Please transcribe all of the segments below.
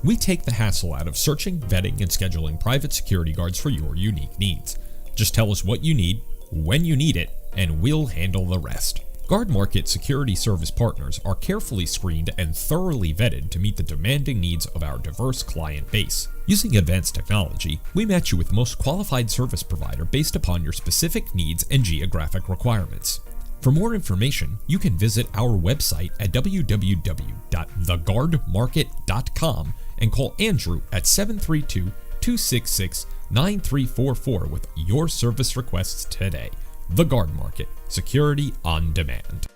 We take the hassle out of searching, vetting, and scheduling private security guards for your unique needs. Just tell us what you need, when you need it, and we'll handle the rest. Guard Market security service partners are carefully screened and thoroughly vetted to meet the demanding needs of our diverse client base. Using advanced technology, we match you with the most qualified service provider based upon your specific needs and geographic requirements. For more information, you can visit our website at www.theguardmarket.com and call Andrew at 732-266-9344 with your service requests today. The Guard Market, security on demand.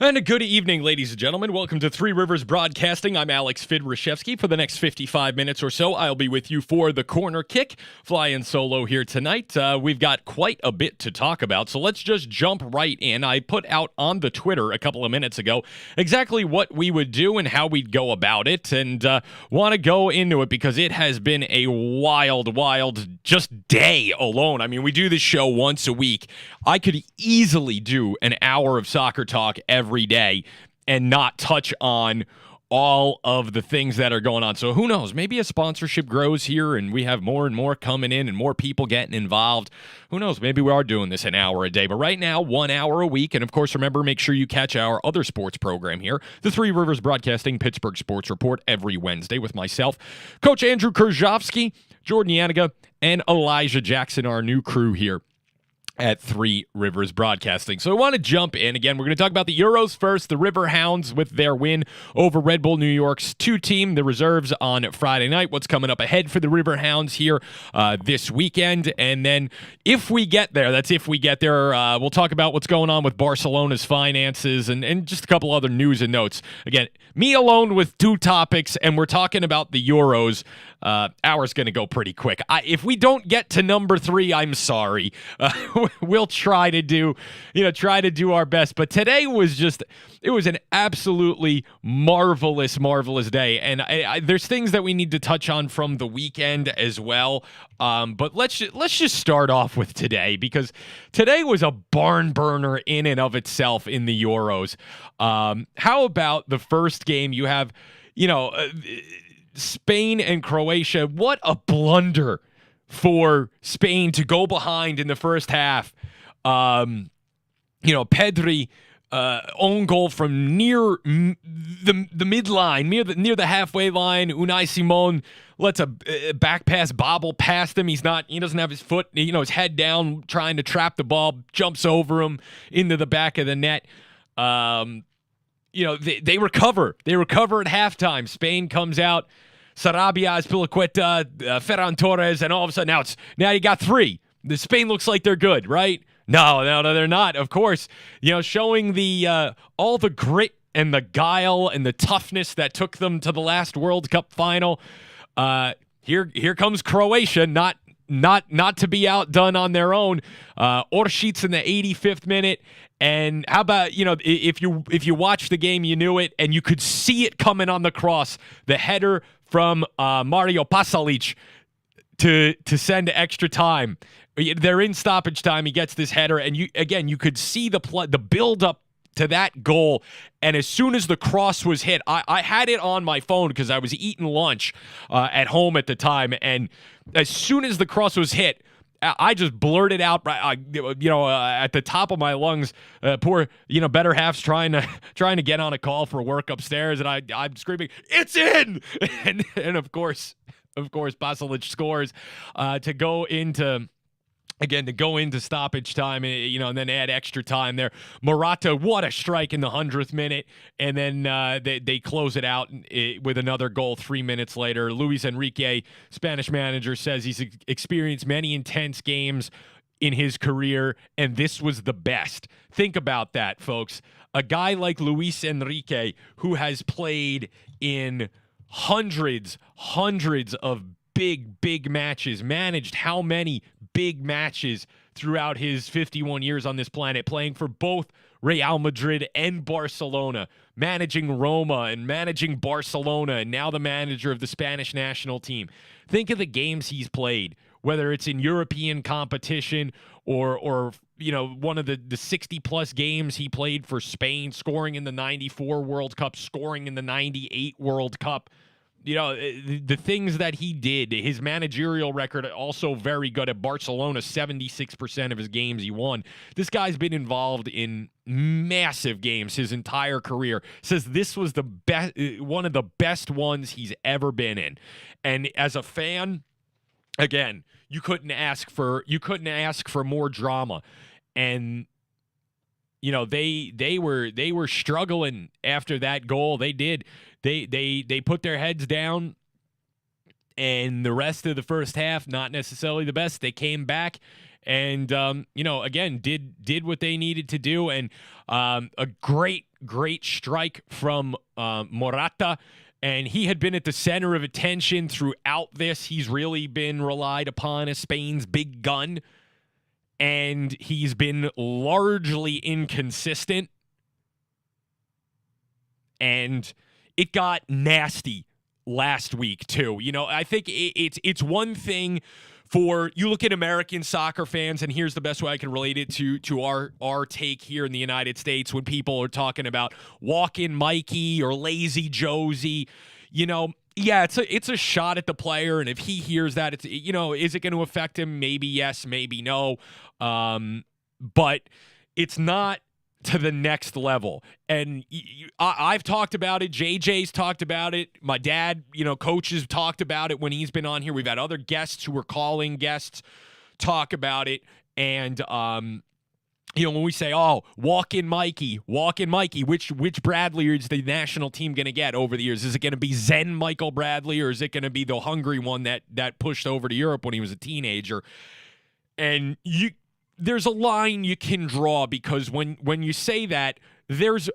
And a good evening, ladies and gentlemen. Welcome to Three Rivers Broadcasting. I'm Alex Fidrashevsky. For the next 55 minutes or so, I'll be with you for the corner kick. Flying solo here tonight. We've got quite a bit to talk about, so let's just jump right in. I put out on the Twitter a couple of minutes ago exactly what we would do and how we'd go about it, and want to go into it because it has been a wild just day alone. I mean, we do this show once a week. I could easily do an hour of soccer talk every day and not touch on all of the things that are going on. So who knows? Maybe a sponsorship grows here and we have more and more coming in and more people getting involved. Who knows? Maybe we are doing this an hour a day. But right now, 1 hour a week. And of course, remember, make sure you catch our other sports program here, the Three Rivers Broadcasting Pittsburgh Sports Report, every Wednesday with myself, Coach Andrew Kurzhowski, Jordan Yanniga, and Elijah Jackson, our new crew here at Three Rivers Broadcasting. So I want to jump in. Again, we're going to talk about the Euros first. The River Hounds with their win over Red Bull New York's 2 team, the reserves on Friday night. What's coming up ahead for the River Hounds here this weekend. And then if we get there, that's if we get there, we'll talk about what's going on with Barcelona's finances and just a couple other news and notes. Again, me alone with 2 topics, and we're talking about the Euros. Hour's going to go pretty quick. If we don't get to number 3, I'm sorry. We'll try to do our best. But today was it was an absolutely marvelous day. And there's things that we need to touch on from the weekend as well. But let's just start off with today, because today was a barn burner in and of itself in the Euros. How about the first game? You have, Spain and Croatia. What a blunder for Spain to go behind in the first half. Pedri, own goal from near the midline, near the halfway line. Unai Simon lets a back pass bobble past him. He doesn't have his foot, his head down, trying to trap the ball, jumps over him into the back of the net. They recover. They recover at halftime. Spain comes out. Sarabia, Azpilicueta, Ferran Torres, and all of a sudden now you got 3. The Spain looks like they're good, right? No, they're not. Of course, showing the all the grit and the guile and the toughness that took them to the last World Cup final. Here comes Croatia, not to be outdone on their own. Orsic in the 85th minute. And how about, if you watch the game, you knew it, and you could see it coming on the cross, the header from Mario Pasalic to send to extra time. They're in stoppage time. He gets this header, and you could see the build up to that goal. And as soon as the cross was hit, I had it on my phone because I was eating lunch at home at the time, and as soon as the cross was hit, I just blurted out, at the top of my lungs. Poor, better half's trying to get on a call for work upstairs, and I'm screaming, "It's in!" and of course, Pasalic scores to go into stoppage time, and then add extra time there. Morata, what a strike in the 100th minute, and then they close it out with another goal 3 minutes later. Luis Enrique, Spanish manager, says he's experienced many intense games in his career, and this was the best. Think about that, folks. A guy like Luis Enrique, who has played in hundreds of big matches, managed how many big matches throughout his 51 years on this planet, playing for both Real Madrid and Barcelona, managing Roma and managing Barcelona, and now the manager of the Spanish national team. Think of the games he's played whether it's in European competition or one of the 60-plus games he played for Spain, scoring in the 94 World Cup, scoring in the 98 World Cup. The things that he did, his managerial record also very good at Barcelona, 76% of his games he won. This guy's been involved in massive games his entire career. Says this was the best, one of the best ones he's ever been in. And as a fan, again, you couldn't ask for more drama. And they were struggling after that goal. They did. They put their heads down, and the rest of the first half, not necessarily the best. They came back and again did what they needed to do, and a great strike from Morata. And he had been at the center of attention throughout this. He's really been relied upon as Spain's big gun, and he's been largely inconsistent. And it got nasty last week, too. I think it's one thing for you look at American soccer fans, and here's the best way I can relate it to our take here in the United States when people are talking about walk-in Mikey or lazy Josie. Yeah, it's a shot at the player, and if he hears that, it's is it going to affect him? Maybe yes, maybe no. But it's not to the next level. And I've talked about it. JJ's talked about it. My dad, coaches talked about it when he's been on here. We've had other guests who were calling guests talk about it. And, when we say, walk-in Mikey, which Bradley is the national team going to get over the years? Is it going to be Zen Michael Bradley, or is it going to be the Hungary one that pushed over to Europe when he was a teenager? And there's a line you can draw, because when you say that, there's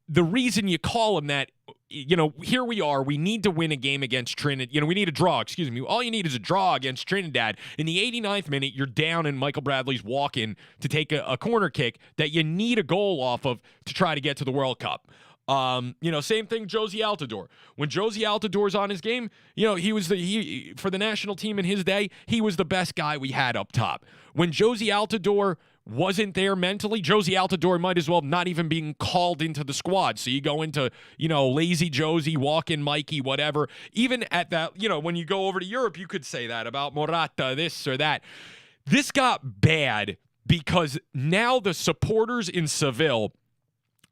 the reason you call him that. Here we are. We need to win a game against Trinidad. We need a draw. Excuse me. All you need is a draw against Trinidad. In the 89th minute, you're down, and Michael Bradley's walking to take a corner kick that you need a goal off of to try to get to the World Cup. Same thing, Josie Altidore. When Josie Altidore's on his game, he was for the national team in his day, he was the best guy we had up top. When Josie Altidore wasn't there mentally, Josie Altidore might as well not even being called into the squad. So you go into, lazy Josie, walk-in Mikey, whatever. Even at that, when you go over to Europe, you could say that about Morata, this or that. This got bad because now the supporters in Seville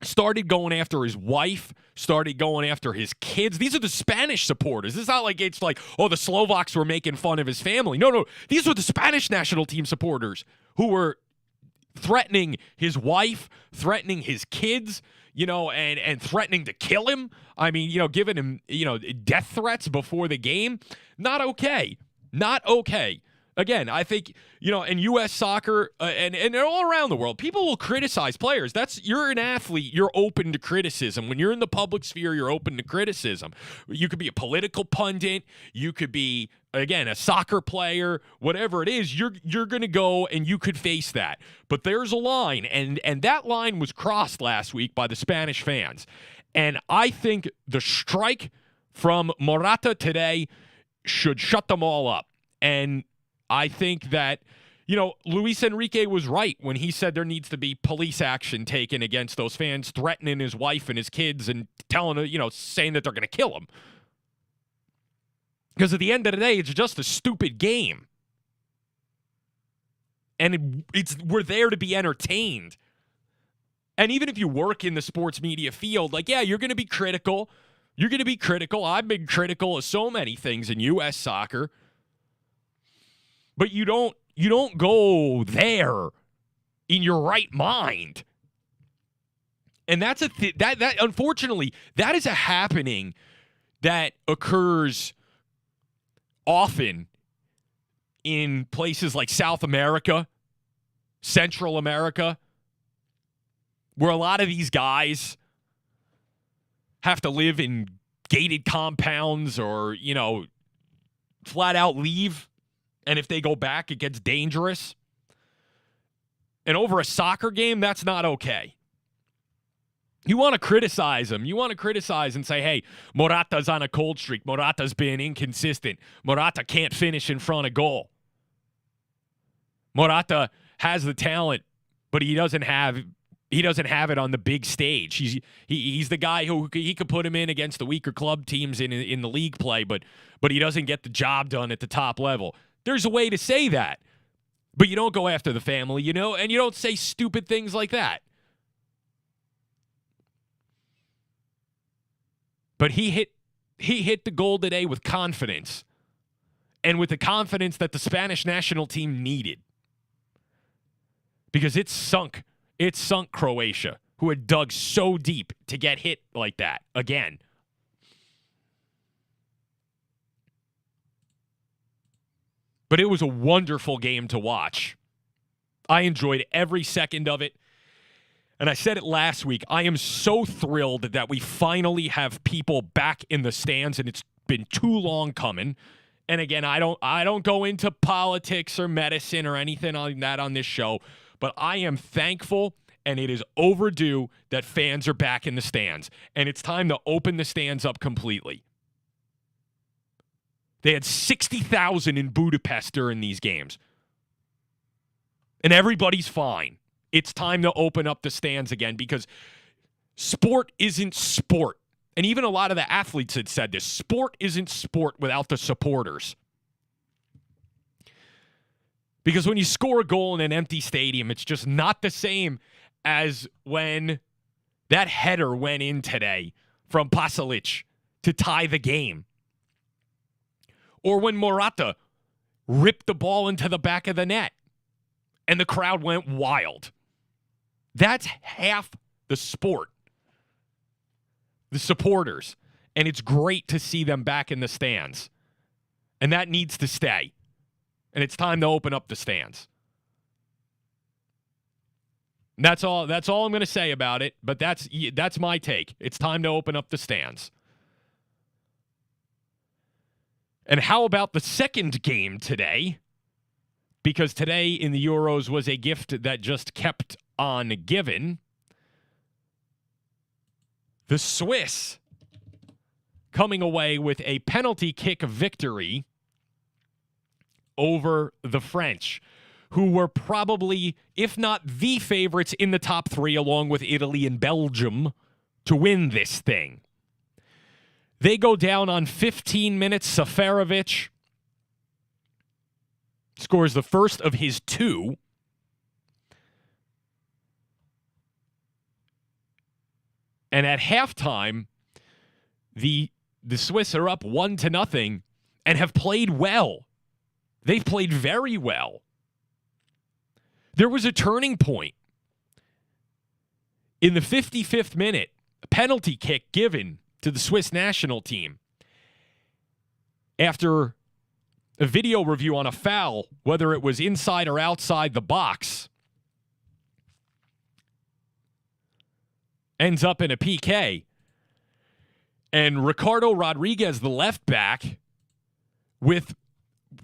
started going after his wife, started going after his kids. These are the Spanish supporters. It's not like it's like, the Slovaks were making fun of his family. No. These were the Spanish national team supporters who were threatening his wife, threatening his kids, and threatening to kill him. I mean, giving him, death threats before the game. Not okay. Not okay. Again, I think, in U.S. soccer and all around the world, people will criticize players. You're an athlete. You're open to criticism. When you're in the public sphere, you're open to criticism. You could be a political pundit. You could be, again, a soccer player. Whatever it is, you're going to go and you could face that. But there's a line, and that line was crossed last week by the Spanish fans. And I think the strike from Morata today should shut them all up. And I think that, Luis Enrique was right when he said there needs to be police action taken against those fans threatening his wife and his kids and telling her, saying that they're going to kill him. Because at the end of the day, it's just a stupid game. And we're there to be entertained. And even if you work in the sports media field, you're going to be critical. You're going to be critical. I've been critical of so many things in U.S. soccer. But you don't go there in your right mind. And that's that unfortunately, that is a happening that occurs often in places like South America, Central America, where a lot of these guys have to live in gated compounds or, flat out leave. And if they go back, it gets dangerous. And over a soccer game, that's not okay. You want to criticize him. You want to criticize and say, hey, Morata's on a cold streak. Morata's been inconsistent. Morata can't finish in front of goal. Morata has the talent, but he doesn't have it on the big stage. He's the guy who he could put him in against the weaker club teams in the league play, but he doesn't get the job done at the top level. There's a way to say that, but you don't go after the family, and you don't say stupid things like that. But he hit the goal today with confidence, and with the confidence that the Spanish national team needed, because it sunk Croatia, who had dug so deep to get hit like that again. But it was a wonderful game to watch. I enjoyed every second of it. And I said it last week, I am so thrilled that we finally have people back in the stands, and it's been too long coming. And again, I don't go into politics or medicine or anything on that on this show, but I am thankful, and it is overdue, that fans are back in the stands. And it's time to open the stands up completely. They had 60,000 in Budapest during these games. And everybody's fine. It's time to open up the stands again, because sport isn't sport. And even a lot of the athletes had said this. Sport isn't sport without the supporters. Because when you score a goal in an empty stadium, it's just not the same as when that header went in today from Pasalic to tie the game. Or when Morata ripped the ball into the back of the net and the crowd went wild. That's half the sport. The supporters. And it's great to see them back in the stands. And that needs to stay. And it's time to open up the stands. And that's all I'm going to say about it, but that's my take. It's time to open up the stands. And how about the second game today? Because today in the Euros was a gift that just kept on giving. The Swiss coming away with a penalty kick victory over the French, who were probably, if not the favorites, in the top three, along with Italy and Belgium, to win this thing. They go down on 15 minutes. Seferovic scores the first of his two. And at halftime, the Swiss are up 1-0 and have played well. They've played very well. There was a turning point. In the 55th minute, a penalty kick given to the Swiss national team after a video review on a foul, whether it was inside or outside the box, ends up in a PK. And Ricardo Rodriguez, the left back, with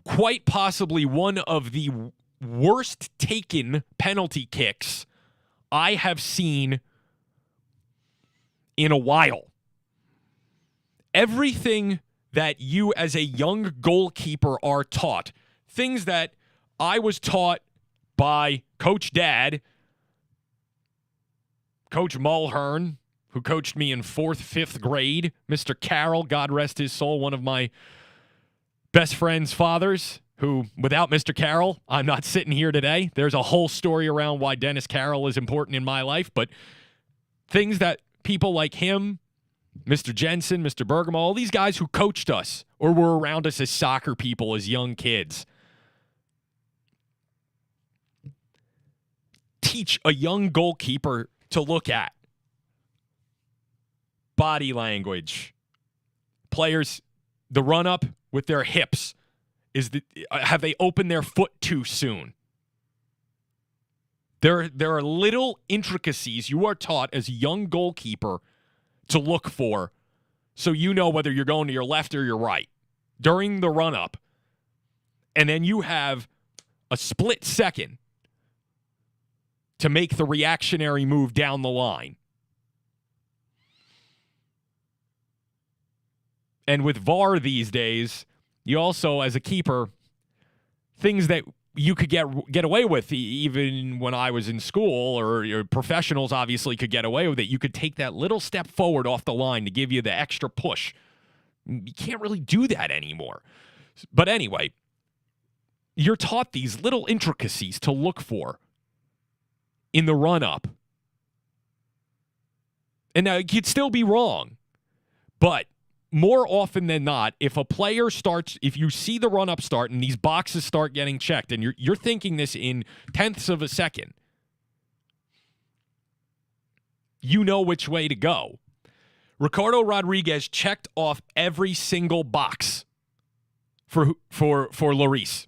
quite possibly one of the worst taken penalty kicks I have seen in a while. Everything that you as a young goalkeeper are taught, things that I was taught by Coach Dad, Coach Mulhern, who coached me in 4th, 5th grade, Mr. Carroll, God rest his soul, one of my best friend's fathers, who, without Mr. Carroll, I'm not sitting here today. There's a whole story around why Dennis Carroll is important in my life, but things that people like him, Mr. Jensen, Mr. Bergamo, all these guys who coached us or were around us as soccer people, as young kids, teach a young goalkeeper to look at body language. Players, the run-up with their hips, have they opened their foot too soon? There are little intricacies you are taught as a young goalkeeper to look for, so you know whether you're going to your left or your right during the run-up. And then you have a split second to make the reactionary move down the line. And with VAR these days, you also, as a keeper, things that you could get away with even when I was in school, or professionals obviously could get away with it. You could take that little step forward off the line to give you the extra push. You can't really do that anymore. But anyway, you're taught these little intricacies to look for in the run-up. And now, it could still be wrong, but more often than not, if a player starts, if you see the run-up start and these boxes start getting checked, and you're thinking this in tenths of a second, you know which way to go. Ricardo Rodriguez checked off every single box for Lloris.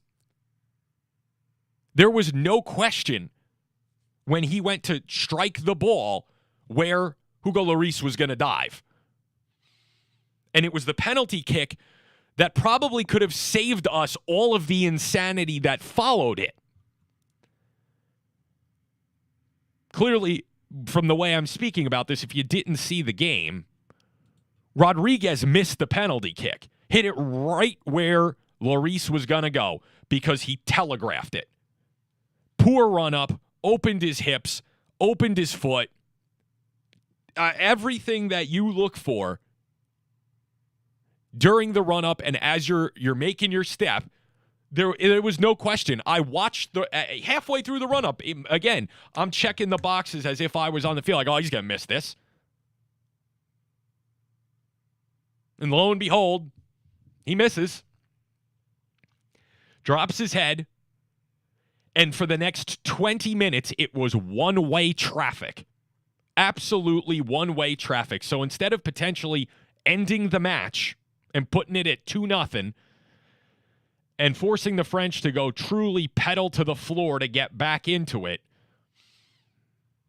There was no question when he went to strike the ball where Hugo Lloris was going to dive. And it was the penalty kick that probably could have saved us all of the insanity that followed it. Clearly, from the way I'm speaking about this, if you didn't see the game, Rodriguez missed the penalty kick. Hit it right where Lloris was going to go because he telegraphed it. Poor run-up, opened his hips, opened his foot. Everything that you look for during the run-up and as you're making your step, there was no question. I watched halfway through the run-up. Again, I'm checking the boxes as if I was on the field. Like, oh, he's going to miss this. And lo and behold, he misses. Drops his head. And for the next 20 minutes, it was one-way traffic. Absolutely one-way traffic. So instead of potentially ending the match and putting it at 2-0 and forcing the French to go truly pedal to the floor to get back into it,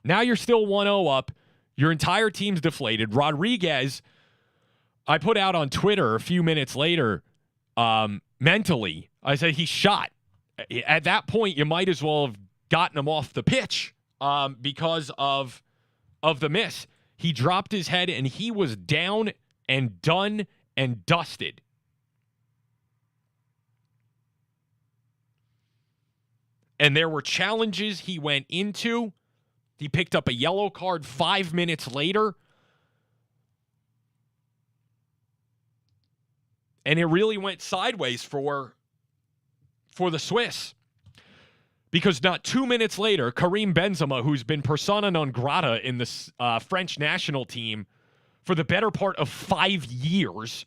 now you're still 1-0 up. Your entire team's deflated. Rodriguez, I put out on Twitter a few minutes later, mentally, I said he's shot. At that point, you might as well have gotten him off the pitch because of the miss. He dropped his head, and he was down and done and dusted. And there were challenges he went into. He picked up a yellow card 5 minutes later. And it really went sideways for the Swiss. Because not 2 minutes later, Karim Benzema, who's been persona non grata in the French national team for the better part of 5 years,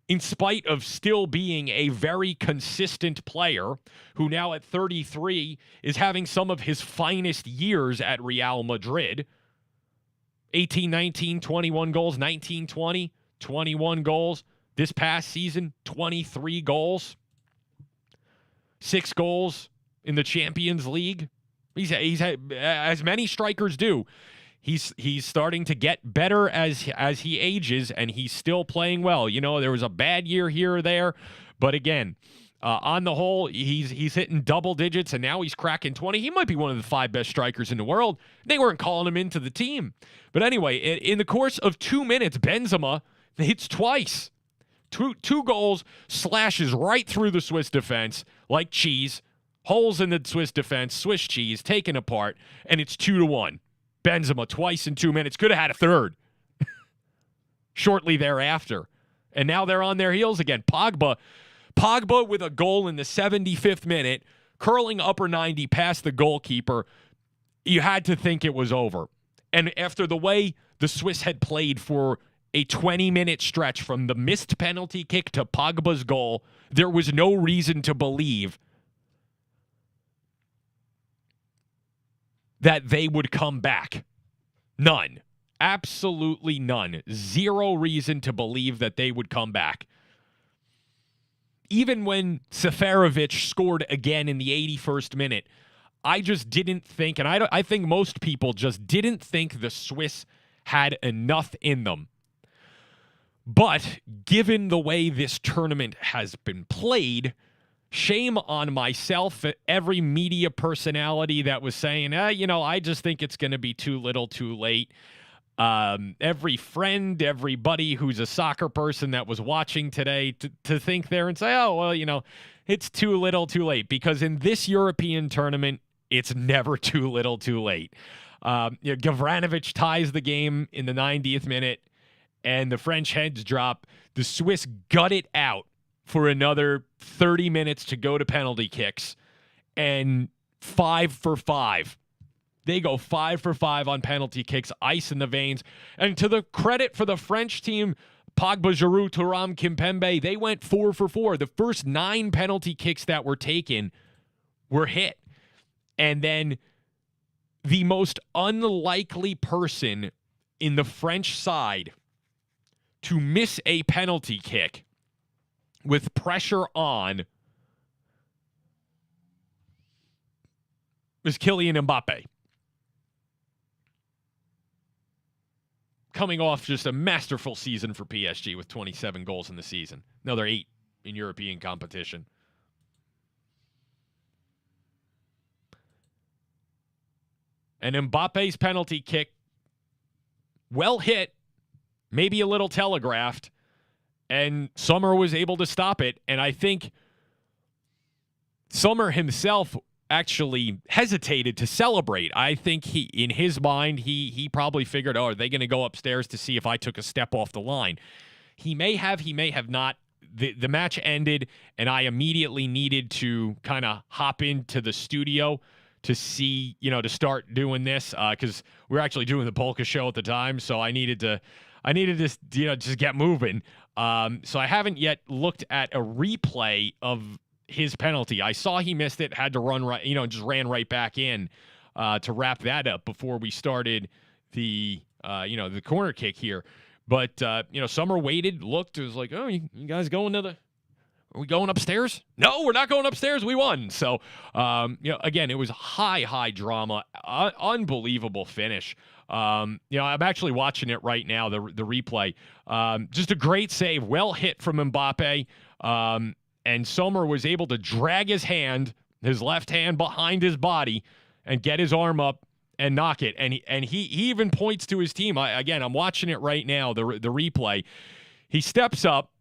in spite of still being a very consistent player who now at 33 is having some of his finest years at Real Madrid. 18, 19, 21 goals, 19, 20, 21 goals. This past season, 23 goals. 6 goals in the Champions League. He's had, as many strikers do. He's starting to get better as he ages, and he's still playing well. You know, there was a bad year here or there, but again, on the whole, he's hitting double digits, and now he's cracking 20. He might be one of the 5 best strikers in the world. They weren't calling him into the team. But anyway, in the course of 2 minutes, Benzema hits twice. Two goals, slashes right through the Swiss defense like cheese. Holes in the Swiss defense, Swiss cheese, taken apart, and it's 2-1. Benzema twice in 2 minutes. Could have had a third shortly thereafter. And now they're on their heels again. Pogba with a goal in the 75th minute, curling upper 90 past the goalkeeper. You had to think it was over. And after the way the Swiss had played for a 20-minute stretch from the missed penalty kick to Pogba's goal, there was no reason to believe that they would come back. None. Absolutely none. Zero reason to believe that they would come back. Even when Seferovic scored again in the 81st minute, I just didn't think, and I think most people just didn't think the Swiss had enough in them. But given the way this tournament has been played, shame on myself, every media personality that was saying, I just think it's going to be too little too late. Every friend, everybody who's a soccer person that was watching today to think there and say, it's too little too late, because in this European tournament, it's never too little too late. Gavranovic ties the game in the 90th minute, and the French heads drop. The Swiss gut it out for another 30 minutes to go to penalty kicks, and 5 for 5. They go 5 for 5 on penalty kicks, ice in the veins. And to the credit for the French team, Pogba, Giroud, Thuram, Kimpembe, they went 4 for 4. The first 9 penalty kicks that were taken were hit. And then the most unlikely person in the French side to miss a penalty kick with pressure on was Kylian Mbappe. Coming off just a masterful season for PSG with 27 goals in the season. Another 8 in European competition. And Mbappe's penalty kick, well hit, maybe a little telegraphed, and Sommer was able to stop it. And I think Sommer himself actually hesitated to celebrate. I think in his mind, he probably figured, oh, are they going to go upstairs to see if I took a step off the line? He may have not. The match ended, and I immediately needed to kind of hop into the studio to see, to start doing this, because we were actually doing the polka show at the time, so I needed to just get moving. So I haven't yet looked at a replay of his penalty. I saw he missed it, had to run right, just ran right back in to wrap that up before we started the corner kick here. But Sommer waited, looked, it was like, oh, you guys are we going upstairs? No, we're not going upstairs. We won. So, again, it was high drama, unbelievable finish. I'm actually watching it right now, the replay. Just a great save, well hit from Mbappe. And Sommer was able to drag his left hand behind his body and get his arm up and knock it. And he even points to his team. I'm watching it right now, the replay. He steps up.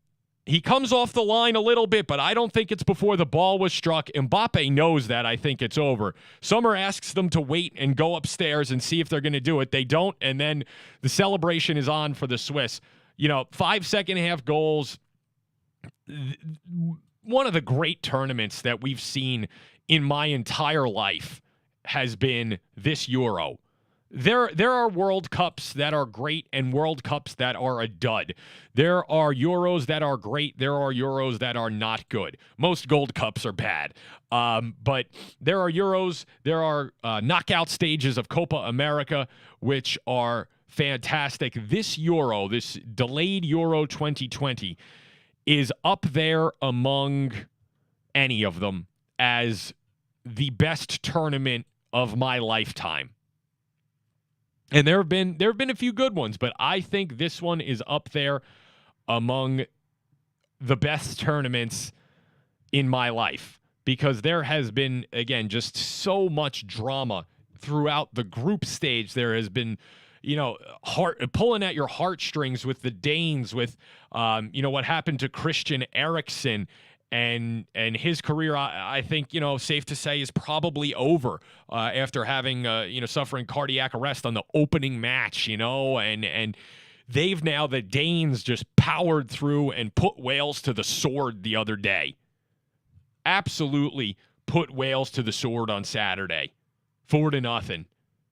He comes off the line a little bit, but I don't think it's before the ball was struck. Mbappe knows that. I think it's over. Sommer asks them to wait and go upstairs and see if they're going to do it. They don't, and then the celebration is on for the Swiss. 5 second-half goals. One of the great tournaments that we've seen in my entire life has been this Euro. There are World Cups that are great and World Cups that are a dud. There are Euros that are great. There are Euros that are not good. Most Gold Cups are bad. But there are Euros. There are knockout stages of Copa America, which are fantastic. This Euro, this delayed Euro 2020, is up there among any of them as the best tournament of my lifetime. And there have been a few good ones, but I think this one is up there among the best tournaments in my life, because there has been, again, just so much drama throughout the group stage. There has been, pulling at your heartstrings with the Danes, with, what happened to Christian Eriksen. And his career, I think, safe to say, is probably over after having, suffering cardiac arrest on the opening match, and they've now, the Danes just powered through and put Wales to the sword the other day. Absolutely put Wales to the sword on Saturday, 4-0,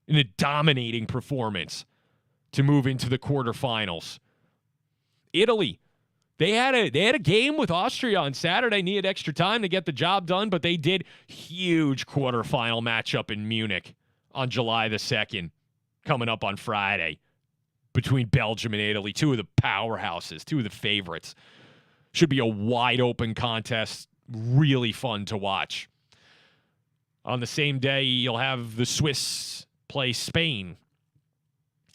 in a dominating performance to move into the quarterfinals. Italy. They had a game with Austria on Saturday, needed extra time to get the job done, but they did. Huge quarterfinal matchup in Munich on July the 2nd, coming up on Friday, between Belgium and Italy, two of the powerhouses, two of the favorites. Should be a wide-open contest, really fun to watch. On the same day, you'll have the Swiss play Spain.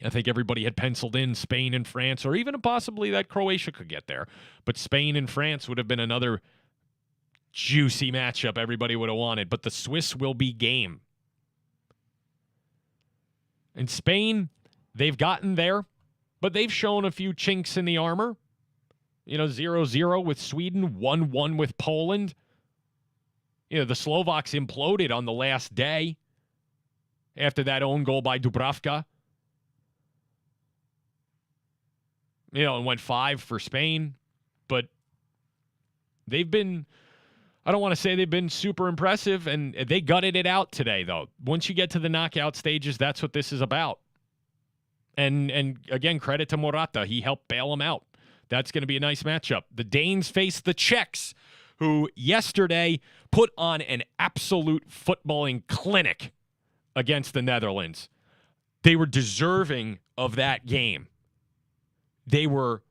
I think everybody had penciled in Spain and France, or even possibly that Croatia could get there. But Spain and France would have been another juicy matchup everybody would have wanted. But the Swiss will be game. And Spain, they've gotten there, but they've shown a few chinks in the armor. 0-0 with Sweden, 1-1 with Poland. The Slovaks imploded on the last day after that own goal by Dubravka. And went 5 for Spain. But they've been, I don't want to say they've been super impressive, and they gutted it out today, though. Once you get to the knockout stages, that's what this is about. And again, credit to Morata. He helped bail them out. That's going to be a nice matchup. The Danes face the Czechs, who yesterday put on an absolute footballing clinic against the Netherlands. They were deserving of that game. They were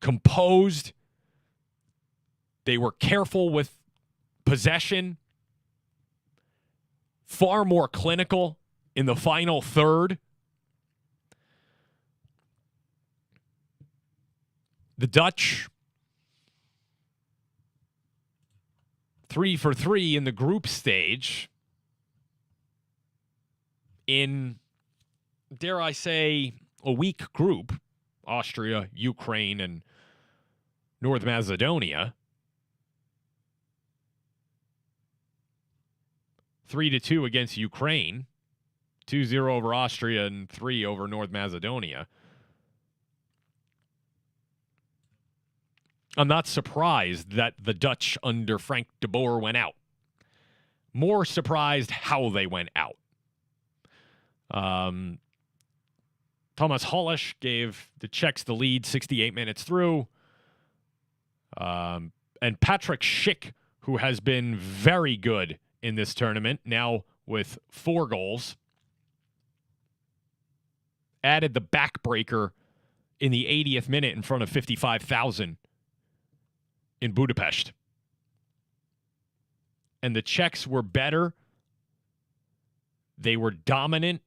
composed. They were careful with possession. Far more clinical in the final third. The Dutch, 3 for 3 in the group stage. In, dare I say, a weak group. Austria, Ukraine, and North Macedonia. 3-2 against Ukraine. 2-0 over Austria and 3 over North Macedonia. I'm not surprised that the Dutch under Frank de Boer went out. More surprised how they went out. Thomas Hollish gave the Czechs the lead 68 minutes through. And Patrick Schick, who has been very good in this tournament, now with 4 goals, added the backbreaker in the 80th minute in front of 55,000 in Budapest. And the Czechs were better. They were dominant.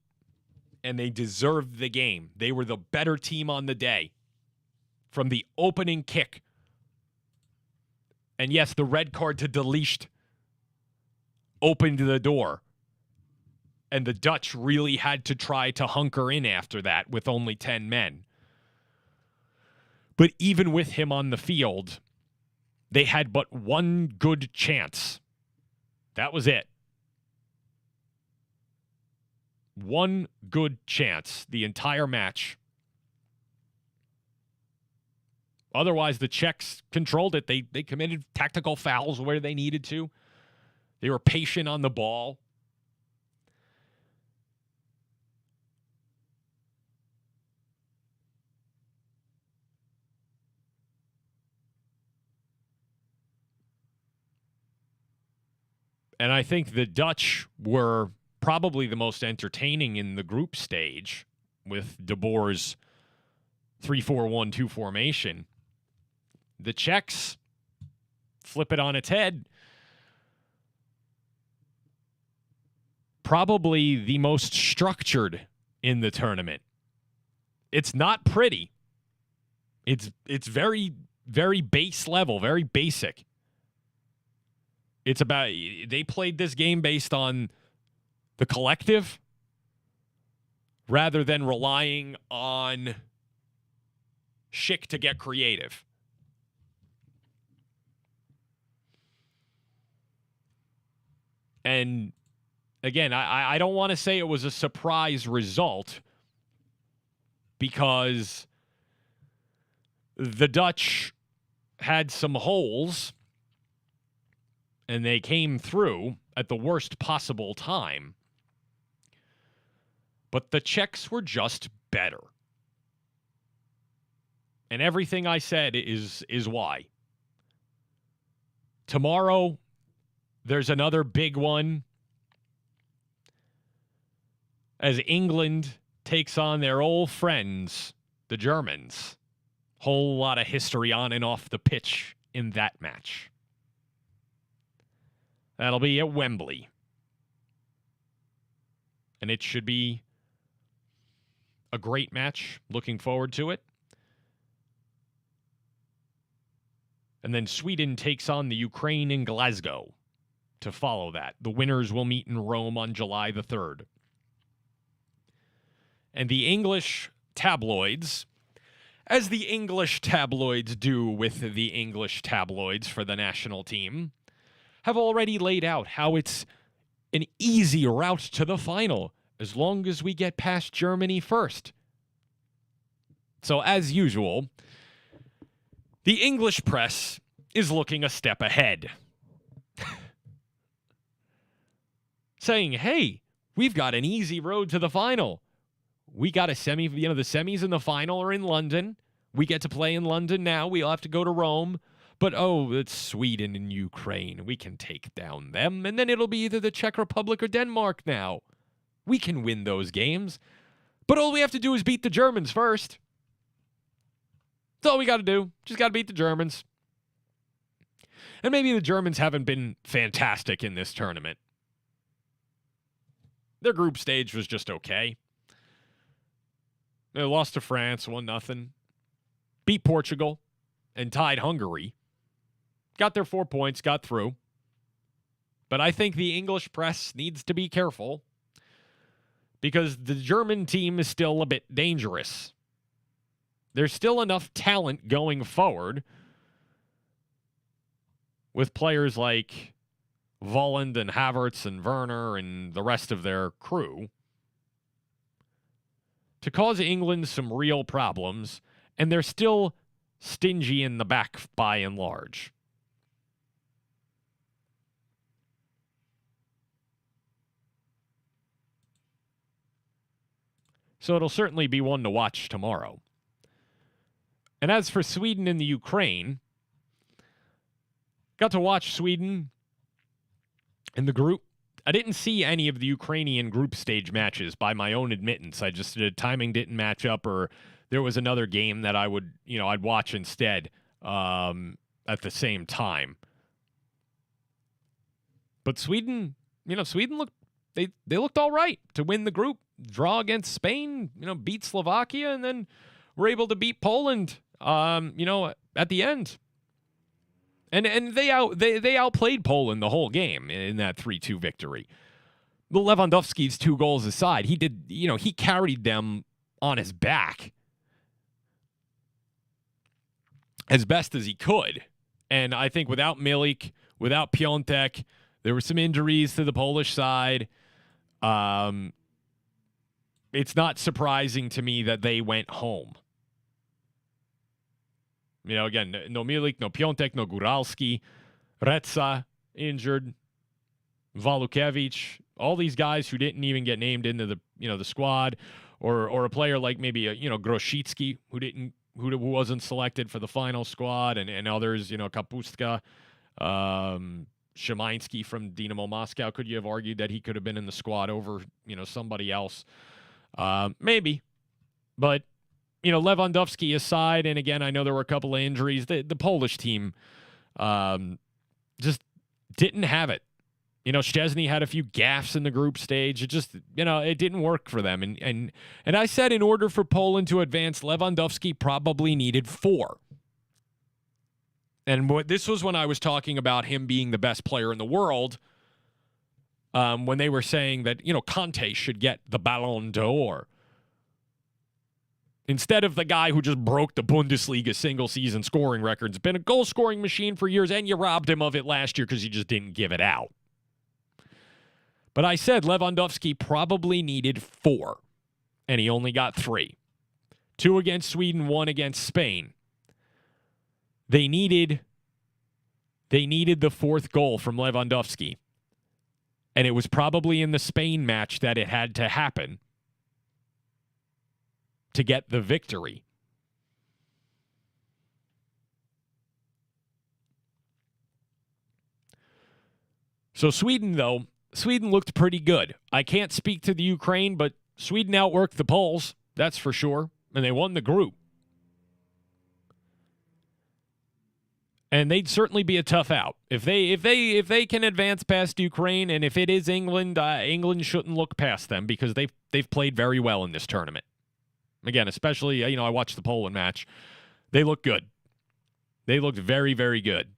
And they deserved the game. They were the better team on the day. From the opening kick. And yes, the red card to De Ligt opened the door. And the Dutch really had to try to hunker in after that with only 10 men. But even with him on the field, they had but one good chance. That was it. One good chance the entire match. Otherwise, the Czechs controlled it. They committed tactical fouls where they needed to. They were patient on the ball. And I think the Dutch were probably the most entertaining in the group stage with De Boer's 3-4-1-2 formation. The Czechs flip it on its head. Probably the most structured in the tournament. It's not pretty. It's very, very base level, very basic. It's about, they played this game based on the collective rather than relying on Schick to get creative. And again, I don't want to say it was a surprise result because the Dutch had some holes and they came through at the worst possible time. But the Czechs were just better. And everything I said is why. Tomorrow, there's another big one as England takes on their old friends, the Germans. Whole lot of history on and off the pitch in that match. That'll be at Wembley. And it should be a great match. Looking forward to it. And then Sweden takes on the Ukraine in Glasgow to follow that. The winners will meet in Rome on July the 3rd. And the English tabloids, as the English tabloids do with the English tabloids for the national team, have already laid out how it's an easy route to the final as long as we get past Germany first. So, as usual, the English press is looking a step ahead. Saying, hey, we've got an easy road to the final. We got a semi, the semis and the final are in London. We get to play in London now. We'll have to go to Rome. But, it's Sweden and Ukraine. We can take down them, and then it'll be either the Czech Republic or Denmark now. We can win those games. But all we have to do is beat the Germans first. That's all we got to do. Just got to beat the Germans. And maybe the Germans haven't been fantastic in this tournament. Their group stage was just okay. They lost to France 1-0. Beat Portugal and tied Hungary. Got their 4 points, got through. But I think the English press needs to be careful because the German team is still a bit dangerous. There's still enough talent going forward with players like Volland and Havertz and Werner and the rest of their crew to cause England some real problems, and they're still stingy in the back by and large. So it'll certainly be one to watch tomorrow. And as for Sweden and the Ukraine, got to watch Sweden in the group. I didn't see any of the Ukrainian group stage matches by my own admittance. I just timing didn't match up, or there was another game that I would, I'd watch instead at the same time. But Sweden, Sweden looked they looked all right to win the group, draw against Spain, beat Slovakia, and then were able to beat Poland, at the end. And they outplayed Poland the whole game in that 3-2 victory. The Lewandowski's 2 goals aside, he carried them on his back as best as he could. And I think without Milik, without Piontek, there were some injuries to the Polish side. It's not surprising to me that they went home. Again, no Milik, no Piontek, no Góralski, Retsa injured, Walukiewicz, all these guys who didn't even get named into the squad, or a player like maybe Grosicki who wasn't selected for the final squad, and others, Kapustka, Szymański from Dynamo Moscow. Could you have argued that he could have been in the squad over somebody else? Maybe, but. Lewandowski aside, and again, I know there were a couple of injuries. The Polish team just didn't have it. Szczesny had a few gaffes in the group stage. It just, it didn't work for them. And I said in order for Poland to advance, Lewandowski probably needed 4. And this was when I was talking about him being the best player in the world, when they were saying that, Conte should get the Ballon d'Or. Instead of the guy who just broke the Bundesliga single-season scoring records, been a goal-scoring machine for years, and you robbed him of it last year because you just didn't give it out. But I said Lewandowski probably needed 4, and he only got 3. 2 against Sweden, 1 against Spain. They needed the 4th goal from Lewandowski, and it was probably in the Spain match that it had to happen to get the victory. So Sweden looked pretty good. I can't speak to the Ukraine, but Sweden outworked the Poles, that's for sure, and they won the group. And they'd certainly be a tough out. If they can advance past Ukraine, and if it is England, England shouldn't look past them because they've played very well in this tournament. Again, especially, I watched the Poland match. They look good. They looked very, very good.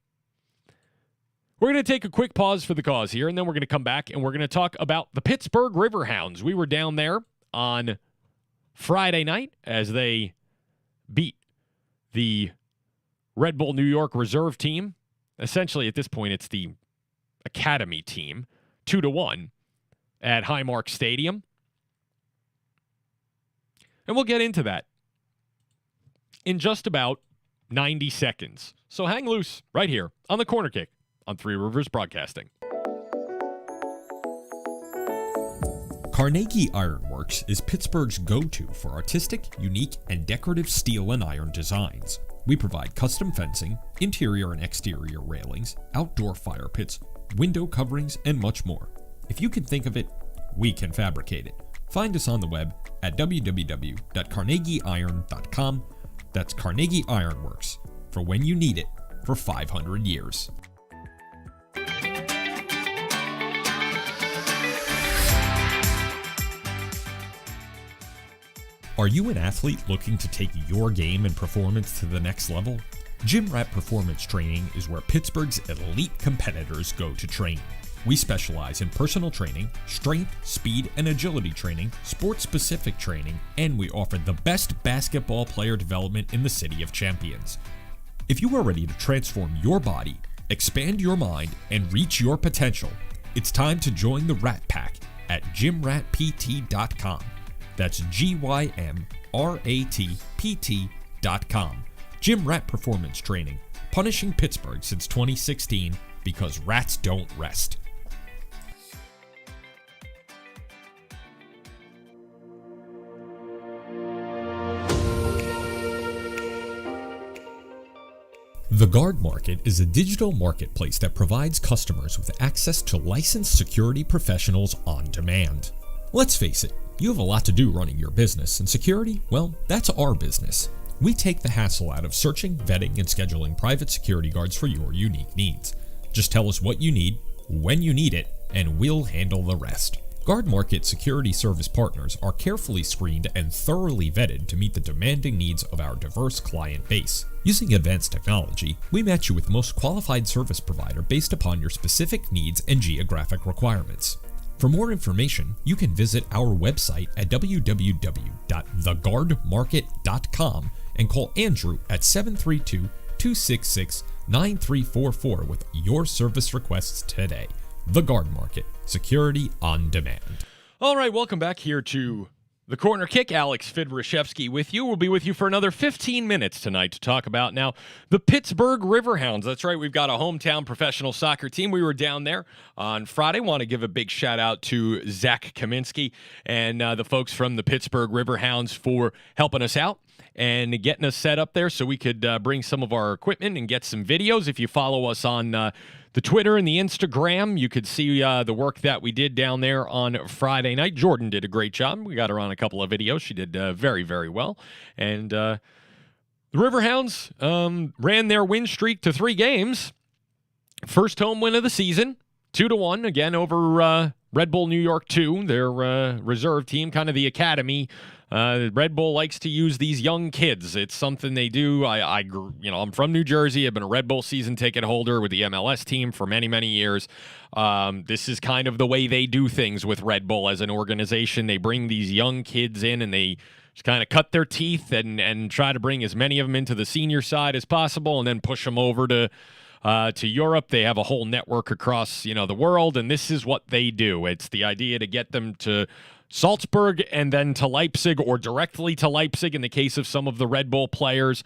We're going to take a quick pause for the cause here, and then we're going to come back, and we're going to talk about the Pittsburgh River Hounds. We were down there on Friday night as they beat the Red Bull New York reserve team. Essentially, at this point, it's the academy team 2-1 at Highmark Stadium. And we'll get into that in just about 90 seconds. So hang loose right here on the Corner Kick on Three Rivers Broadcasting. Carnegie Ironworks is Pittsburgh's go-to for artistic, unique, and decorative steel and iron designs. We provide custom fencing, interior and exterior railings, outdoor fire pits, window coverings, and much more. If you can think of it, we can fabricate it. Find us on the web at www.carnegieiron.com. That's Carnegie Ironworks, for when you need it for 500 years. Are you an athlete looking to take your game and performance to the next level? Gym Rat Performance Training is where Pittsburgh's elite competitors go to train. We specialize in personal training, strength, speed, and agility training, sports-specific training, and we offer the best basketball player development in the City of Champions. If you are ready to transform your body, expand your mind, and reach your potential, it's time to join the Rat Pack at gymratpt.com. That's GYMRATPT.com. Gym Rat Performance Training, punishing Pittsburgh since 2016 because rats don't rest. The Guard Market is a digital marketplace that provides customers with access to licensed security professionals on demand. Let's face it, you have a lot to do running your business, and security, well, that's our business. We take the hassle out of searching, vetting, and scheduling private security guards for your unique needs. Just tell us what you need, when you need it, and we'll handle the rest. Guard Market security service partners are carefully screened and thoroughly vetted to meet the demanding needs of our diverse client base. Using advanced technology, we match you with the most qualified service provider based upon your specific needs and geographic requirements. For more information, you can visit our website at www.theguardmarket.com and call Andrew at 732-266-9344 with your service requests today. The Guard Market, security on demand. All right, welcome back here to the Corner Kick. Alex Fidrishevsky with you. We'll be with you for another 15 minutes tonight to talk about now the Pittsburgh River Hounds. That's right, we've got a hometown professional soccer team. We were down there on Friday. Want to give a big shout out to Zach Kaminsky and the folks from the Pittsburgh River Hounds for helping us out and getting us set up there so we could bring some of our equipment and get some videos. If you follow us on the Twitter and the Instagram, you could see the work that we did down there on Friday night. Jordan did a great job. We got her on a couple of videos. She did very, very well. And the River Hounds ran their win streak to 3 games. First home win of the season, 2-1, again over Red Bull New York 2, their reserve team, kind of the academy. Red Bull likes to use these young kids. It's something they do. I'm from New Jersey. I've been a Red Bull season ticket holder with the MLS team for many, many years. This is kind of the way they do things with Red Bull as an organization. They bring these young kids in and they just kind of cut their teeth and try to bring as many of them into the senior side as possible and then push them over to Europe. They have a whole network across, the world, and this is what they do. It's the idea to get them to Salzburg and then to Leipzig, or directly to Leipzig in the case of some of the Red Bull players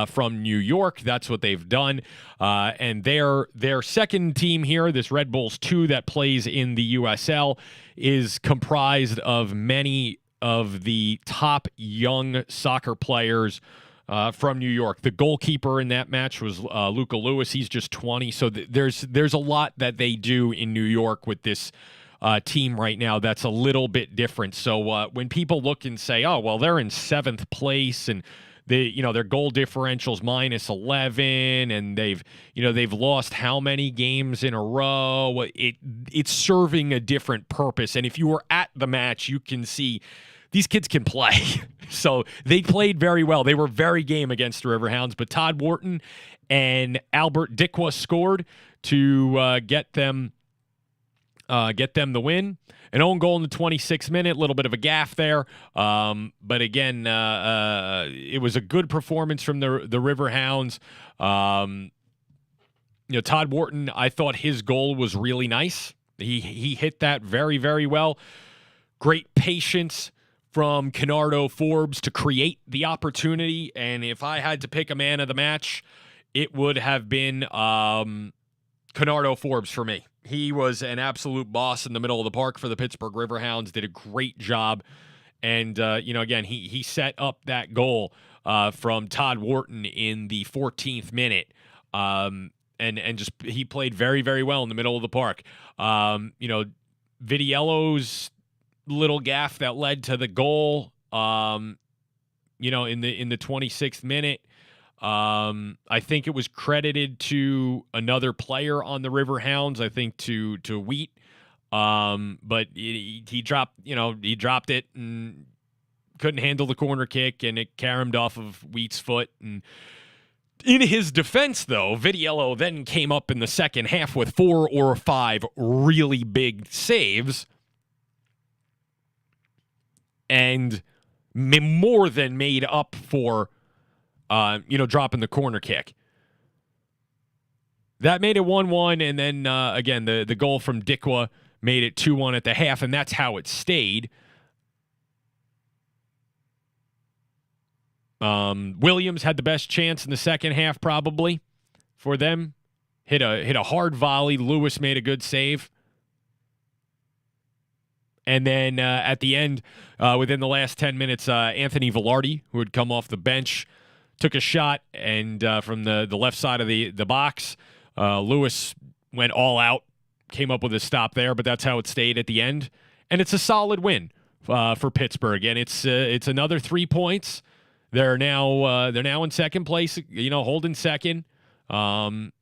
from New York. That's what they've done. And their second team here, this Red Bulls 2 that plays in the USL, is comprised of many of the top young soccer players from New York. The goalkeeper in that match was Luca Lewis. He's just 20. So there's a lot that they do in New York with this team right now that's a little bit different. So when people look and say, oh, well, they're in 7th place and their goal differential's -11 and they've lost how many games in a row, it's serving a different purpose. And if you were at the match, you can see these kids can play. So they played very well. They were very game against the River Hounds, but Todd Wharton and Albert Dikwa scored to get them the win. An own goal in the 26th minute, a little bit of a gaffe there. But again, it was a good performance from the River Hounds. Todd Wharton, I thought his goal was really nice. He hit that very, very well. Great patience from Kennardo Forbes to create the opportunity. And if I had to pick a man of the match, it would have been Kennardo Forbes for me. He was an absolute boss in the middle of the park for the Pittsburgh River Hounds, did a great job. And, again, he set up that goal from Todd Wharton in the 14th minute. And just he played very, very well in the middle of the park. Vitiello's little gaffe that led to the goal, in the 26th minute. I think it was credited to another player on the River Hounds, I think to Wheat. But he dropped it and couldn't handle the corner kick, and it caromed off of Wheat's foot. And in his defense, though, Vitiello then came up in the second half with 4 or 5 really big saves and more than made up for, dropping the corner kick. That made it 1-1, and then, again, the goal from Dikwa made it 2-1 at the half, and that's how it stayed. Williams had the best chance in the second half, probably, for them. Hit a hard volley. Lewis made a good save. And then at the end, within the last 10 minutes, Anthony Velarde, who had come off the bench, took a shot, and from the left side of the box, Lewis went all out, came up with a stop there, but that's how it stayed at the end. And it's a solid win for Pittsburgh, and it's another 3 points. They're now in second place, holding second, and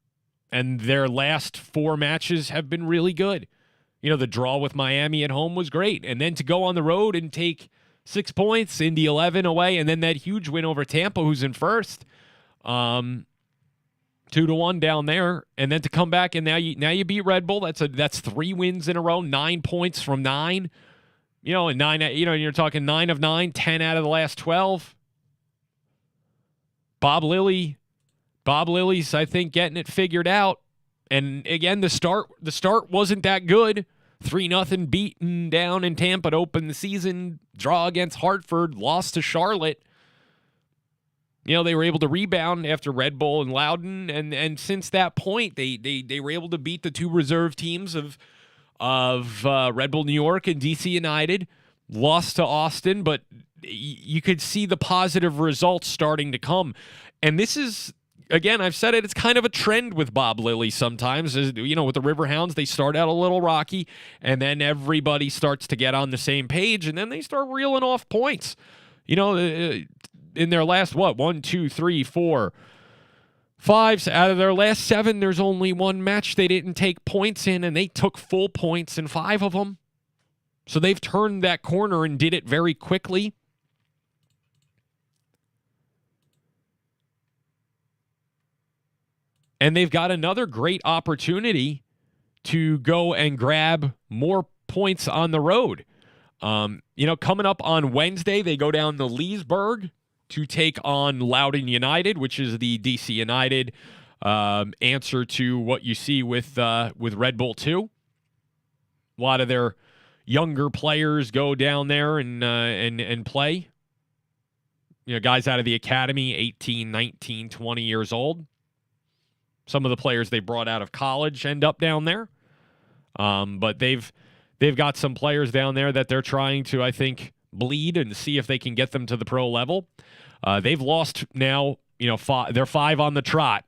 their last 4 matches have been really good. The draw with Miami at home was great, and then to go on the road and take 6 points, Indy 11 away, and then that huge win over Tampa, who's in first, 2-1 down there, and then to come back and now you beat Red Bull. That's 3 wins in a row, 9 points from 9. And 9. You're talking 9 of 9, 10 out of the last 12. Bob Lilly's, I think, getting it figured out. And again, the start wasn't that good. 3-0 beaten down in Tampa to open the season. Draw against Hartford, lost to Charlotte. They were able to rebound after Red Bull and Loudoun, and since that point, they were able to beat the 2 reserve teams of Red Bull New York and DC United. Lost to Austin, but you could see the positive results starting to come. And this is, again, I've said it, it's kind of a trend with Bob Lilly sometimes. With the River Hounds, they start out a little rocky, and then everybody starts to get on the same page, and then they start reeling off points. In their last, 1, 2, 3, 4, 5, out of their last 7, there's only 1 match they didn't take points in, and they took full points in 5 of them. So they've turned that corner and did it very quickly. And they've got another great opportunity to go and grab more points on the road. Coming up on Wednesday, they go down to Leesburg to take on Loudoun United, which is the DC United answer to what you see with Red Bull 2. A lot of their younger players go down there and play. Guys out of the academy, 18, 19, 20 years old. Some of the players they brought out of college end up down there. But they've got some players down there that they're trying to, I think, bleed and see if they can get them to the pro level. They've lost now, they're 5 on the trot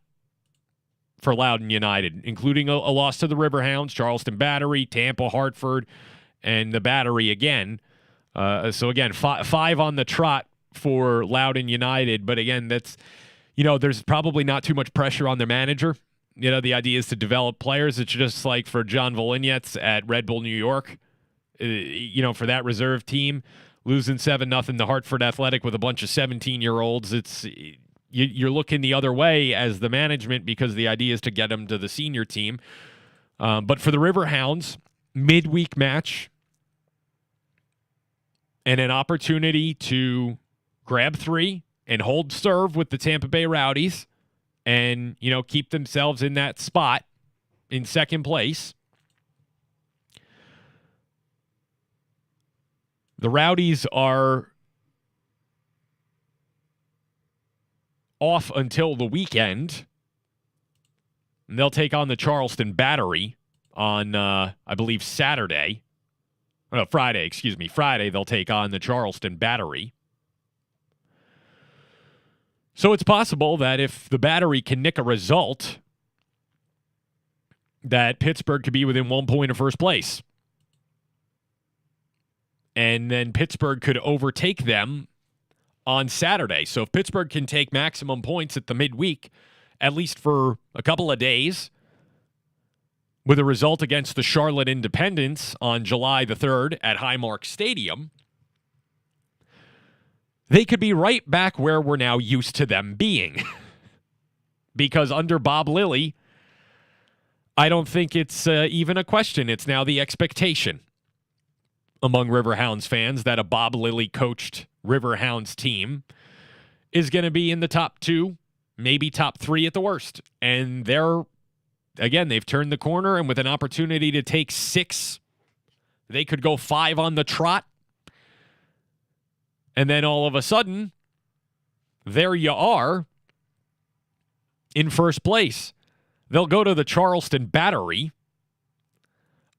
for Loudoun United, including a loss to the River Hounds, Charleston Battery, Tampa, Hartford, and the Battery again. So again, 5 on the trot for Loudoun United. But again, that's, there's probably not too much pressure on their manager. The idea is to develop players. It's just like for John Volynets at Red Bull New York, for that reserve team, losing 7-0 to Hartford Athletic with a bunch of 17-year-olds. It's you're looking the other way as the management because the idea is to get them to the senior team. But for the River Hounds, midweek match and an opportunity to grab 3 and hold serve with the Tampa Bay Rowdies. and, keep themselves in that spot in second place. The Rowdies are off until the weekend. And they'll take on the Charleston Battery on, I believe, Saturday. No, Friday, excuse me. Friday, they'll take on the Charleston Battery. So it's possible that if the Battery can nick a result, that Pittsburgh could be within 1 point of first place. And then Pittsburgh could overtake them on Saturday. So if Pittsburgh can take maximum points at the midweek, at least for a couple of days, with a result against the Charlotte Independents on July the 3rd at Highmark Stadium, they could be right back where we're now used to them being. Because under Bob Lilly, I don't think it's even a question. It's now the expectation among River Hounds fans that a Bob Lilly coached River Hounds team is going to be in the top 2, maybe top 3 at the worst. And they've turned the corner, and with an opportunity to take 6, they could go 5 on the trot. And then all of a sudden, there you are in first place. They'll go to the Charleston Battery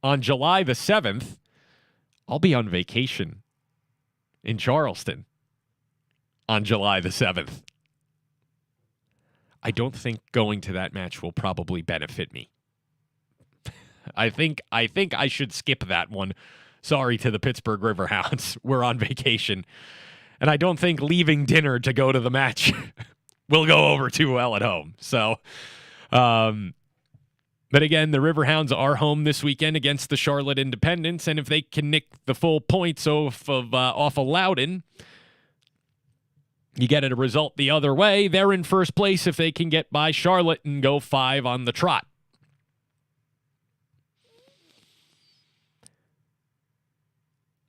on July the 7th. I'll be on vacation in Charleston on July the 7th. I don't think going to that match will probably benefit me. I think I should skip that one. Sorry to the Pittsburgh River Hounds. We're on vacation. And I don't think leaving dinner to go to the match will go over too well at home. So, but again, the River Hounds are home this weekend against the Charlotte Independents, and if they can nick the full points off of Loudon, you get a result the other way. They're in first place if they can get by Charlotte and go 5 on the trot.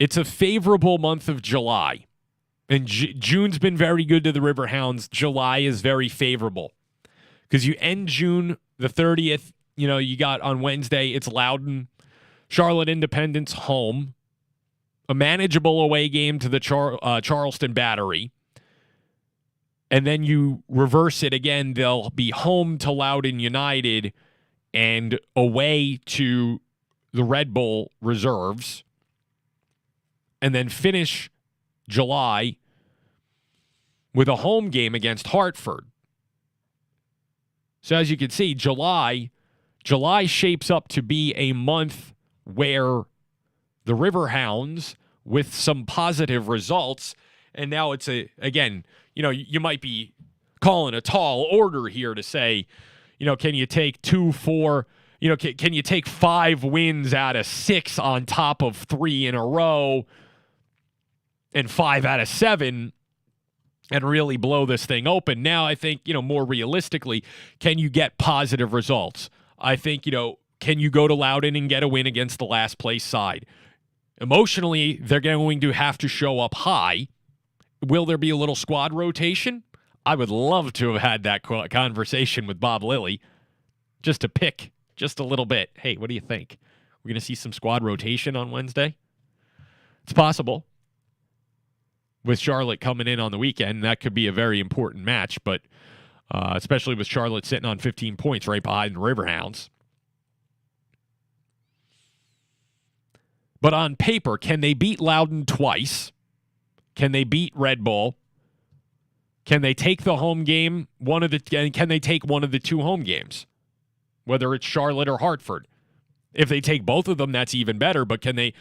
It's a favorable month of July, and June's been very good to the River Hounds. July is very favorable because you end June the 30th. You got on Wednesday, it's Loudon, Charlotte Independence home, a manageable away game to the Charleston Battery. And then you reverse it again. They'll be home to Loudon United and away to the Red Bull Reserves. And then finish July with a home game against Hartford. So as you can see, July shapes up to be a month where the River Hounds, with some positive results, and now it's you might be calling a tall order here to say, can you take 2, 4, can you take 5 wins out of 6 on top of 3 in a row and 5 out of 7 and really blow this thing open? Now I think, more realistically, can you get positive results? I think, can you go to Loudon and get a win against the last place side? Emotionally, they're going to have to show up high. Will there be a little squad rotation? I would love to have had that conversation with Bob Lilly just to pick just a little bit. Hey, what do you think? We're going to see some squad rotation on Wednesday? It's possible. With Charlotte coming in on the weekend, that could be a very important match, but especially with Charlotte sitting on 15 points right behind the River Hounds. But on paper, can they beat Loudon twice? Can they beat Red Bull? Can they take the home game? Can they take one of the 2 home games? Whether it's Charlotte or Hartford. If they take both of them, that's even better. But can they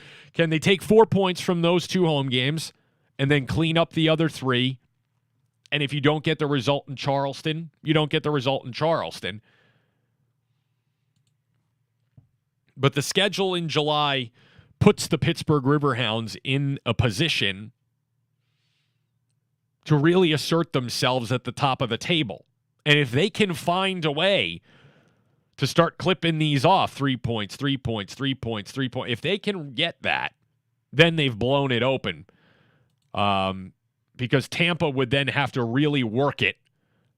take 4 points from those 2 home games and then clean up the other 3? And if you don't get the result in Charleston, you don't get the result in Charleston. But the schedule in July puts the Pittsburgh River Hounds in a position to really assert themselves at the top of the table. And if they can find a way to start clipping these off, 3 points, 3 points, 3 points, 3 points, if they can get that, then they've blown it open. Because Tampa would then have to really work it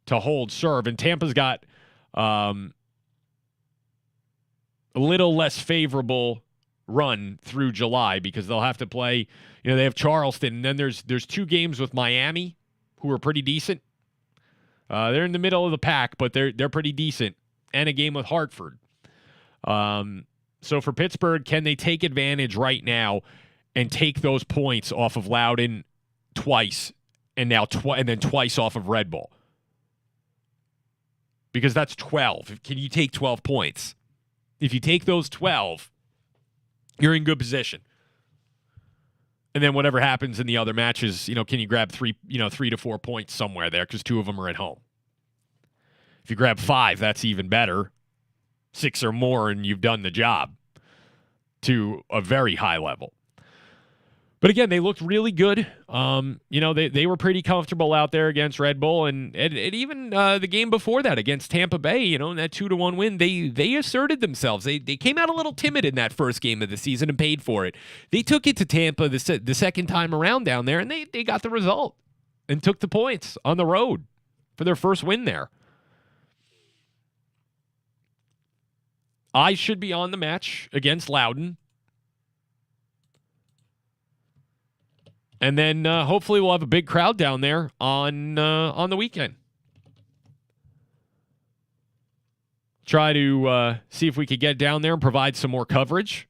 to hold serve. And Tampa's got a little less favorable run through July because they'll have to play, they have Charleston, and then there's 2 games with Miami, who are pretty decent. They're in the middle of the pack, but they're pretty decent, and a game with Hartford. So for Pittsburgh, can they take advantage right now and take those points off of Loudoun twice, and now and then twice off of Red Bull? Because that's 12. Can you take 12 points? If you take those 12, you're in good position. And then whatever happens in the other matches, can you grab 3 to 4 points somewhere there because 2 of them are at home. If you grab 5, that's even better. 6 or more, and you've done the job to a very high level. But again, they looked really good. They were pretty comfortable out there against Red Bull, and even the game before that against Tampa Bay, in that 2-1 win, they asserted themselves. They came out a little timid in that first game of the season and paid for it. They took it to Tampa the second time around down there, and they got the result and took the points on the road for their first win there. I should be on the match against Loudoun. And then hopefully we'll have a big crowd down there on the weekend. Try to see if we could get down there and provide some more coverage.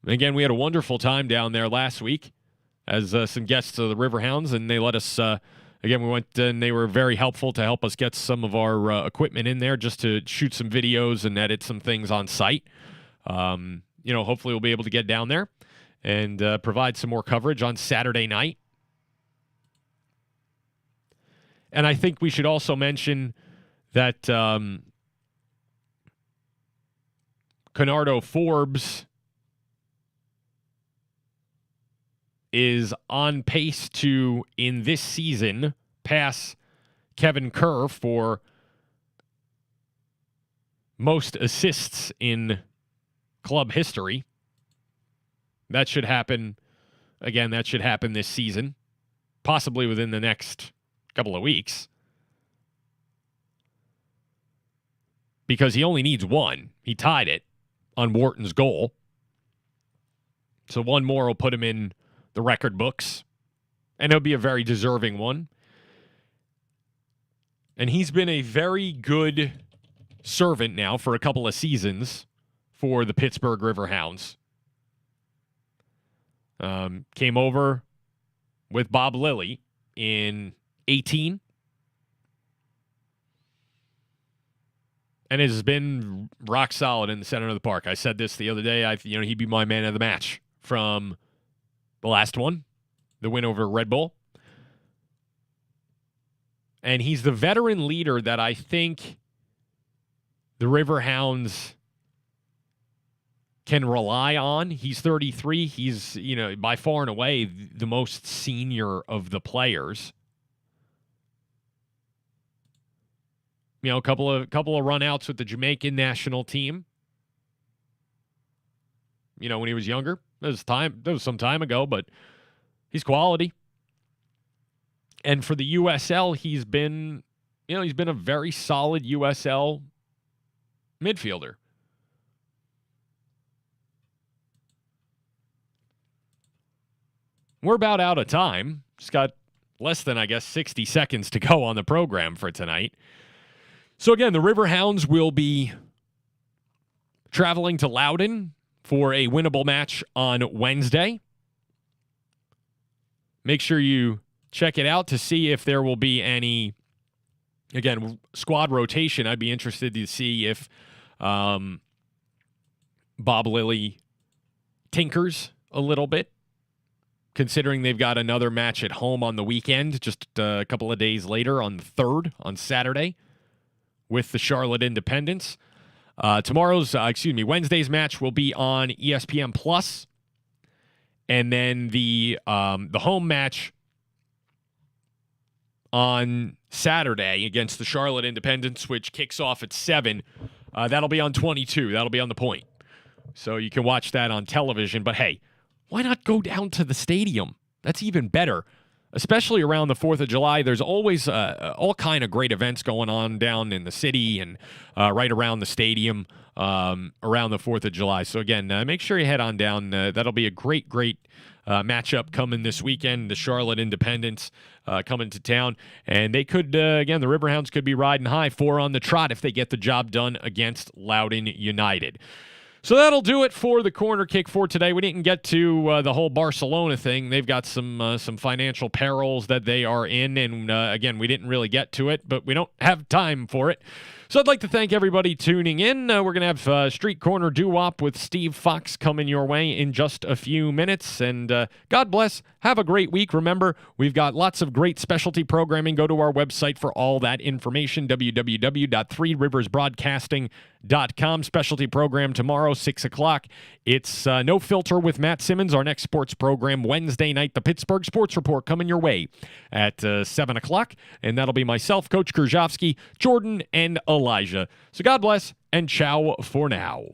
Again, we had a wonderful time down there last week as some guests of the River Hounds, and they let us, we went and they were very helpful to help us get some of our equipment in there just to shoot some videos and edit some things on site. Hopefully we'll be able to get down there and provide some more coverage on Saturday night. And I think we should also mention that Canardo Forbes is on pace to, in this season, pass Kevin Kerr for most assists in club history. That should happen. Again, that should happen this season, possibly within the next couple of weeks. Because he only needs 1. He tied it on Wharton's goal. So 1 more will put him in the record books. And it'll be a very deserving one. And he's been a very good servant now for a couple of seasons for the Pittsburgh River Hounds. Came over with Bob Lilly in 2018. And has been rock solid in the center of the park. I said this the other day. He'd be my man of the match from the last one, the win over Red Bull. And he's the veteran leader that I think the River Hounds can rely on. He's 33. He's, by far and away the most senior of the players. A couple of run-outs with the Jamaican national team. When he was younger. That was some time ago, but he's quality. And for the USL, he's been a very solid USL midfielder. We're about out of time. Just got less than, 60 seconds to go on the program for tonight. So again, the River Hounds will be traveling to Loudoun for a winnable match on Wednesday. Make sure you check it out to see if there will be any, again, squad rotation. I'd be interested to see if Bob Lilly tinkers a little bit, considering they've got another match at home on the weekend, just a couple of days later on the 3rd, on Saturday, with the Charlotte Independents. Wednesday's match will be on ESPN Plus, and then the home match on Saturday against the Charlotte Independents, which kicks off at 7. That'll be on 22. That'll be on the Point. So you can watch that on television. But hey, why not go down to the stadium? That's even better. especially around the 4th of July. There's always all kind of great events going on down in the city and right around the stadium around the 4th of July. So, again, make sure you head on down. That'll be a great matchup coming this weekend. The Charlotte Independents coming to town. And they could, again, the River Hounds could be riding high 4 on the trot if they get the job done against Loudoun United. So that'll do it for the corner kick for today. We didn't get to the whole Barcelona thing. They've got some financial perils that they are in, and again, we didn't really get to it, but we don't have time for it. So I'd like to thank everybody tuning in. We're going to have Street Corner Doo-Wop with Steve Fox coming your way in just a few minutes, and God bless. Have a great week. Remember, we've got lots of great specialty programming. Go to our website for all that information, www.3riversbroadcasting.com. Specialty program tomorrow, 6 o'clock. It's No Filter with Matt Simmons, our next sports program Wednesday night. The Pittsburgh Sports Report coming your way at 7 o'clock. And that'll be myself, Coach Krzyzewski, Jordan, and Elijah. So God bless, and ciao for now.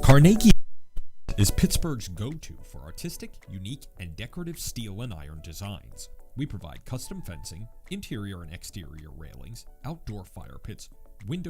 Carnegie is Pittsburgh's go-to for artistic, unique, and decorative steel and iron designs. We provide custom fencing, interior and exterior railings, outdoor fire pits, window